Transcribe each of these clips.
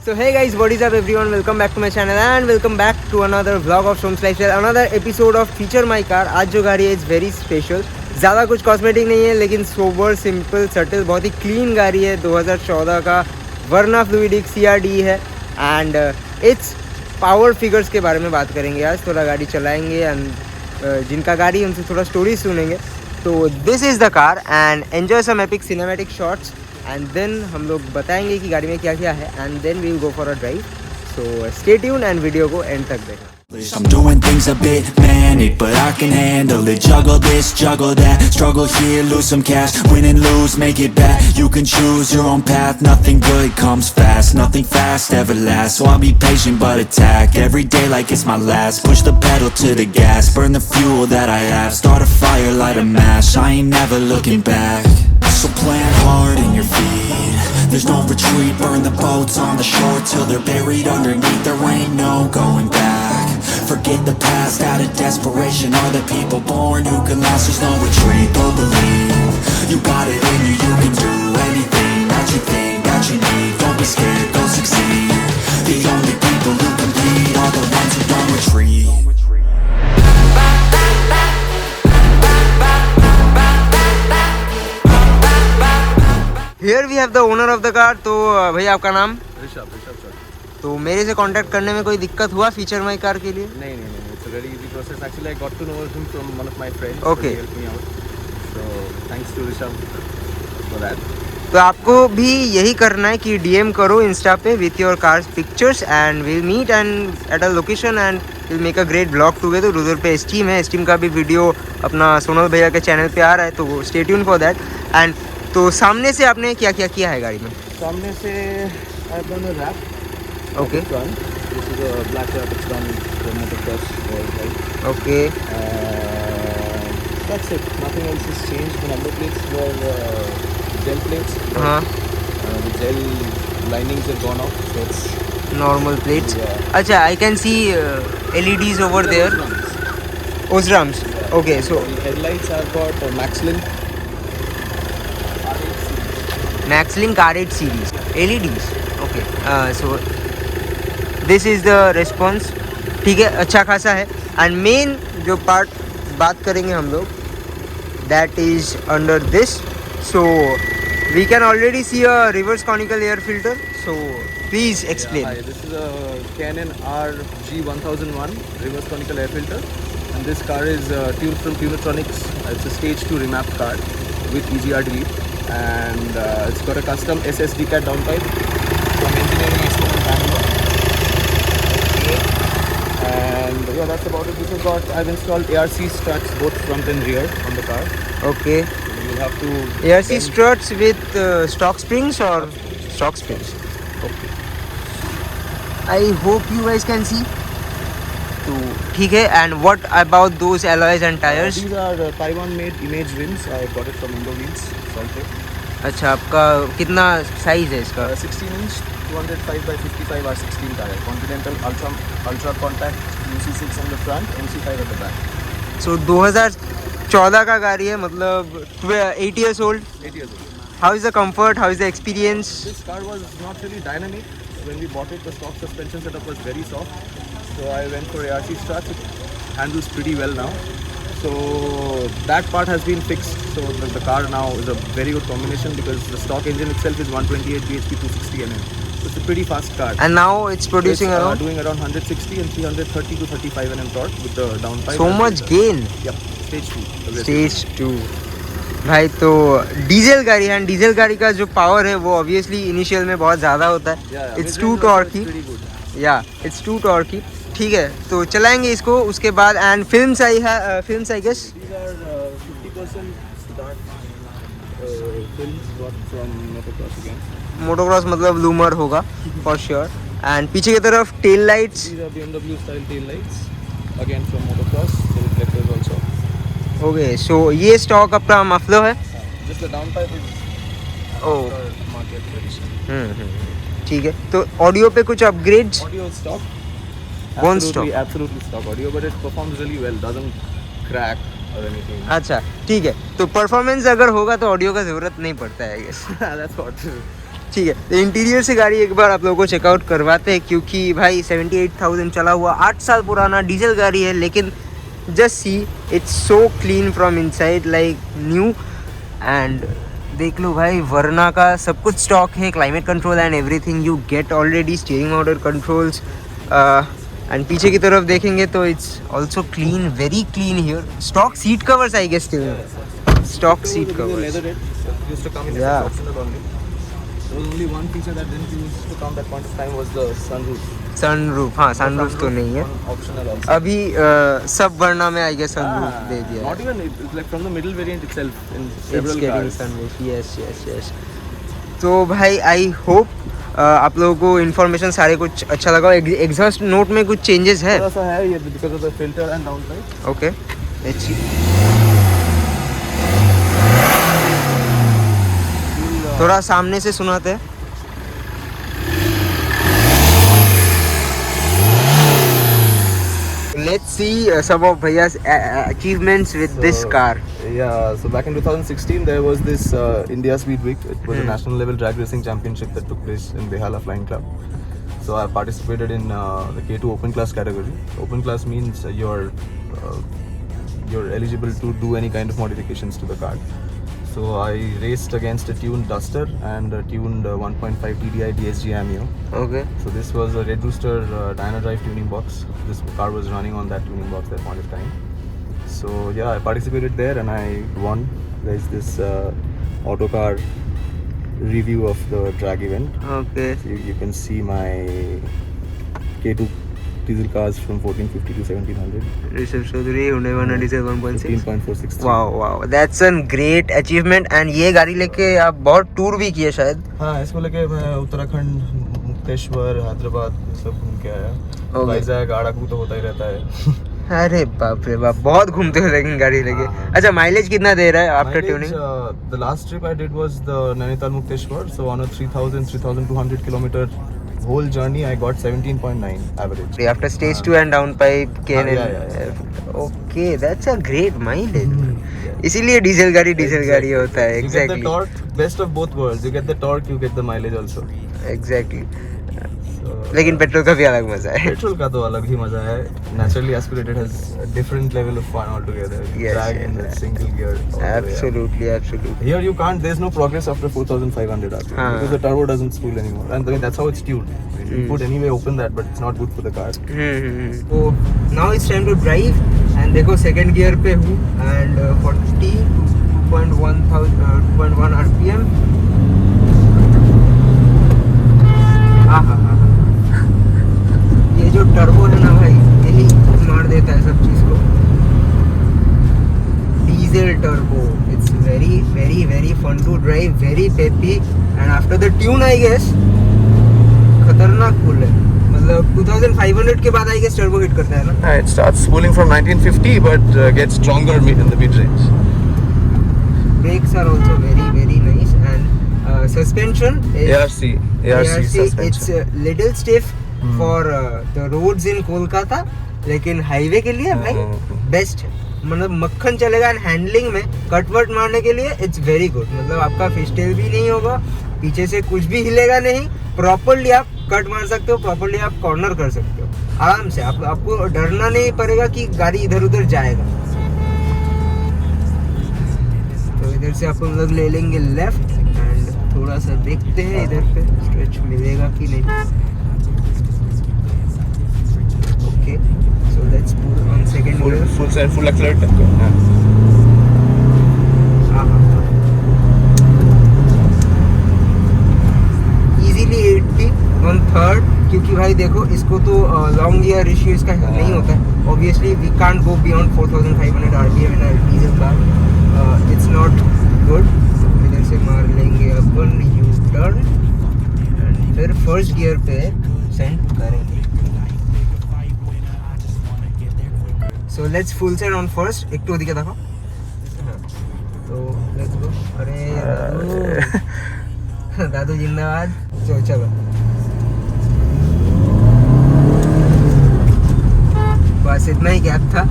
So hey guys, what is up everyone? Welcome back to my channel and welcome back to another vlog of Somasish Lifestyle, another episode of Feature My Car. आज जो गाड़ी है it's very special, ज़्यादा कुछ cosmetic नहीं है लेकिन sober simple subtle बहुत ही क्लीन गाड़ी है। 2014 का वर्ना फ्लूइडिक CRD है एंड इट्स पावर फिगर्स के बारे में बात करेंगे आज। थोड़ा गाड़ी चलाएंगे एंड जिनका गाड़ी है उनसे थोड़ा स्टोरी सुनेंगे। तो this is the car and enjoy some epic cinematic shots and then हम लोग बताएंगे कि गाड़ी में क्या क्या है and then we will go for a drive. So stay tune and video को एंड तक देखना। I'm doing things a bit manic, but I can handle it. Juggle this, juggle that, struggle here, lose some cash, win and lose, make it back. You can choose your own path, nothing good comes fast, nothing fast ever lasts. So I'll be patient but attack, every day like it's my last. Push the pedal to the gas, burn the fuel that I have. Start a fire, light a match, I ain't never looking back. So plant hard in your feet, there's no retreat. Burn the boats on the shore till they're buried underneath. There ain't no going back. Forget the past, out of desperation are the people born who can last. There's no retreat, don't believe you got it in you. You can do anything that you think that you need. Don't be scared, go succeed. The only people who compete are the ones who don't retreat. Here we have the owner of the car। तो भैया आपका नाम? Rishabh sir. तो मेरे से contact करने में कोई दिक्कत हुआ फीचर माई कार के लिए? नहीं, it's a very easy process. Actually I got to know him from one of my friends. Okay. He helped me out. So thanks to Rishabh for that. तो आपको भी यही करना है कि DM करो इंस्टा पे with your cars pictures and will meet and at a location and will make a great blog together. उधर पे स्टीम है, स्टीम का भी वीडियो अपना सोनल भैया के चैनल पे आ रहा है, तो stay tune for that. And तो सामने से आपने क्या क्या किया है गाड़ी में? सामने से I have done a wrap. Okay. This is a black wrap. It's done for motocross world, right? Okay That's it. Nothing else has changed. The number plates were gel plates. हाँ, The gel linings have gone off, so it's normal plates. Yeah. अच्छा, I can see LEDs over there, Osrams. Okay, so the headlights have got Maxlin. Maxlink R8 series LEDs। ओके, सो this is the response. ठीक है, अच्छा खासा है। And main जो part बात करेंगे हम लोग that is under this. So we can already see a reverse conical air filter, so please Yeah, explain. hi, this is a Canon RG1001 reverse conical air filter, and this car is tuned from TuneOTronics. It's a stage 2 remapped car with EGR delete, and it's got a custom SSD card downpipe from Engineering Expo in Bangalore. And yeah, that's about it. This has got, I've installed ARC struts both front and rear on the car. Okay, So you'll have to ARC bend- struts with stock springs or stock springs? Okay. I hope you guys can see। तो ठीक है। And what about those alloys and tires? These are Taiwan made image rims. I got it from Indo Wheels, Salt Lake. अच्छा, आपका कितना size है इसका? 16 inch 205 by 55 R16 car है। Continental ultra compact UC6 on the front, MC5 at the back. सो 2014 का गाड़ी है, मतलब 8 years old। 8 years old. How is the comfort, how is the experience? This car was not really dynamic. When we bought it, the stock suspension setup was very soft. So I went for ARC struts. It handles pretty well now. So that part has been fixed. So the car now is a very good combination because the stock engine itself is 128 bhp 260 Nm. So it's a pretty fast car. And now it's producing It's, around doing around 160 and 330 to 35 Nm torque with the downpipe. So much gain. Yep, stage 2. Stage 2 भाई। तो diesel गाड़ी है, diesel गाड़ी का जो power है वो obviously initial में बहुत ज़्यादा होता है। इट्स टू टॉर्की, या इट्स टू टॉर्की। ठीक है, तो चलाएंगे इसको। उसके बाद एंड फिल्म्स आई है, films I guess These are 50% start films got from motocross again. Motocross मतलब लूमर होगा फॉर श्योर। एंड पीछे की तरफ tail lights. These are BMW style tail lights again from motocross. The reflectors also. Okay, so ये stock अपना मफलो है। Just the downpipe is oh, market tradition. ठीक है। तो ऑडियो पे कुछ upgrades? Audio is stock. One stock. Absolutely stock audio, but it performs really well. Doesn't crack or anything. अच्छा ठीक है, तो परफॉर्मेंस अगर होगा तो ऑडियो का ज़रूरत नहीं पड़ता है आई गेस। That's what. ठीक है, तो इंटीरियर से गाड़ी एक बार आप लोगों को चेकआउट करवाते हैं, क्योंकि भाई 78,000 चला हुआ 8 साल पुराना डीजल गाड़ी है, लेकिन just see it's so clean from inside like new. And देख लो भाई, वर्ना का सब कुछ स्टॉक है, climate control and everything you get already, steering order controls. And पीछे की तरफ देखेंगे तो it's also clean, very clean here. Stock seat covers I guess, still stock seat covers. Yeah. There was only one feature that didn't use to come that point of time was the sunroof. Sunroof, हाँ sunroof तो नहीं है Optional also. अभी। सब वर्ना में I guess sunroof दे दिया है। Not even, it's like from the middle variant itself in It's several getting cars. sunroof, yes. तो भाई आई होप आप लोगों को इन्फॉर्मेशन सारे कुछ अच्छा लगा। एग्जॉस्ट नोट में कुछ चेंजेस है? थोड़ा सा है ये because of the filter and downpipe. Okay, let's see. थोड़ा सामने से सुनाते हैं। Let's see some of Bhaiya's achievements with this car. Yeah, so back in 2016 there was this India Speed Week. It was a national level drag racing championship that took place in Behala Flying Club. So I participated in the K2 open class category. Open class means you're eligible to do any kind of modifications to the car. So I raced against a tuned Duster and a tuned 1.5 TDI DSG Amio. Okay. So this was a Red Rooster Dynadrive tuning box. This car was running on that tuning box at that point of time. So yeah, I participated there and I won. There's this autocar review of the drag event. Okay. So you can see my K2 diesel cars from 1450 to 1700. Rishabh Chaudhary, Hyundai Verna diesel 1.6. 15.46. Wow, that's a great achievement. And ये गाड़ी लेके आप बहुत tour भी किए शायद? हाँ, इसको लेके मैं उत्तराखंड, मुक्तेश्वर, हैदराबाद सब घूम के आया। वाइजैक, आड़ाकू तो होता ही रहता है। अरे बाप रे बाप, बहुत घूमते हो लेकिन गाड़ी लेके। अच्छा, माइलेज कितना दे रहा है after tuning? The last trip I did was the Nainital Mukteshwar. So on a 3,200 kilometer whole journey I got 17.9 average. After stage 2 and downpipe came in. Yeah. Okay, that's a great mileage. इसीलिए diesel गाड़ी होता है। You get the torque, best of both worlds. You get the torque, you get the mileage also. Exactly. लेकिन petrol का भी अलग मजा है। पेट्रोल का तो अलग ही मजा है। Naturally aspirated has a different level of fun altogether. Drag in the single gear. Absolutely. Here you can't. There's no progress after 4,500 RPM because the turbo doesn't spool anymore, and that's how it's tuned. You could anyway open that, but it's not good for the car. So now it's time to drive, and देखो second gear पे हूँ and 42.1 RPM. ये जो turbo है ना भाई, यही मार देता है सब चीज को। Diesel turbo, it's very fun to drive, very peppy, and after the tune I guess खतरनाक कूल है। मतलब 2500 के बाद आई गेस टर्बो हिट करता है ना? It starts spooling from 1950 but gets stronger in the mid range. Brakes are also very nice, and suspension is ARC suspension. It's little stiff for the roads in Kolkata, लेकिन highway के लिए भाई best है। मतलब मक्खन चलेगा। And handling में कटवर्ट मारने के लिए इट्स वेरी गुड। मतलब आपका फिस्टेल भी नहीं होगा, पीछे से कुछ भी हिलेगा नहीं, प्रॉपर्ली आप कट मार सकते हो, प्रॉपर्ली आप कॉर्नर कर सकते हो आराम से। आपको डरना नहीं पड़ेगा कि गाड़ी इधर उधर जाएगा। तो इधर से आप लोग ले लेंगे लेफ्ट, एंड थोड़ा सा देखते हैं इधर पे स्ट्रेच मिलेगा कि नहीं। Okay, so let's put on second gear. full accelerator. Easily 80 on third, क्योंकि भाई देखो इसको तो लॉन्ग गियर रेशियो इसका नहीं होता है। Obviously we can't go beyond 4500 RPM in a diesel car, it's not good. इधर से मार लेंगे अपन यू टर्न, एंड फिर फर्स्ट गियर पे सेंड करेंगे। So let's full set on first. एक तो दिखा था, तो लेट्स गो। अरे दादू जिंदाबाद। चलो बस इतना ही गैप था।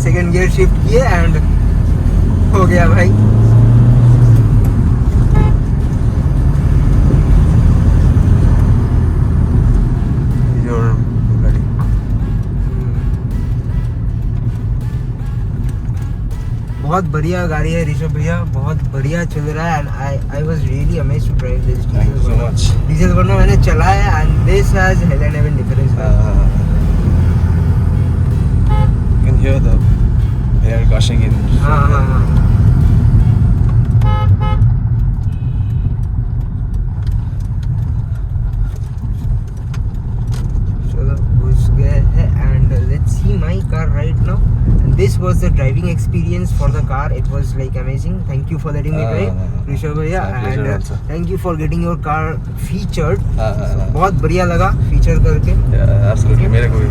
सेकंड गियर शिफ्ट किए एंड हो गया भाई। बहुत बढ़िया गाड़ी है ऋषभ भैया, बहुत बढ़िया चल रहा है and I was really amazed to drive this Thank you so much. Diesel Verna मैंने चलाया and this has hell and heaven difference. You can hear the air gushing in. हाँ चलो घुस गए हैं and let's see my car right now. This was the driving experience for the car. It was like amazing. Thank you for letting me drive, Rishabh bhaiya, my pleasure and also. thank you for getting your car featured. हाँ, बहुत बढ़िया लगा feature करके। absolutely, मेरे को भी।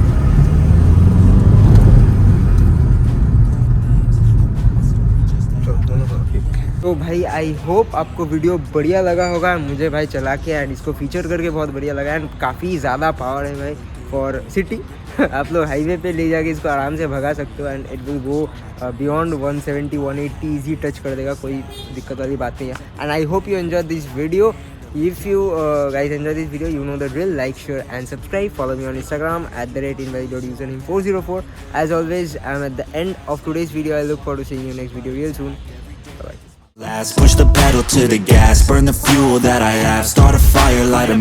तो भाई आई होप आपको वीडियो बढ़िया लगा होगा। मुझे भाई चला के एंड इसको फीचर करके बहुत बढ़िया लगा एंड काफ़ी ज़्यादा पावर है भाई फॉर सिटी। आप लोग हाईवे पे ले जाके इसको आराम से भगा सकते हो and it will go beyond 170 180 easy touch कर देगा, कोई दिक्कत वाली बात नहीं है। And I hope you enjoy this video. If you guys enjoy this video, you know the drill. Like, share and subscribe. Follow me on Instagram @invalid.username404. As always, I'm at the end of today's video. I look forward to seeing you next video real soon. Bye bye. Push the pedal to the gas, burn the fuel that I have, start a fire, light a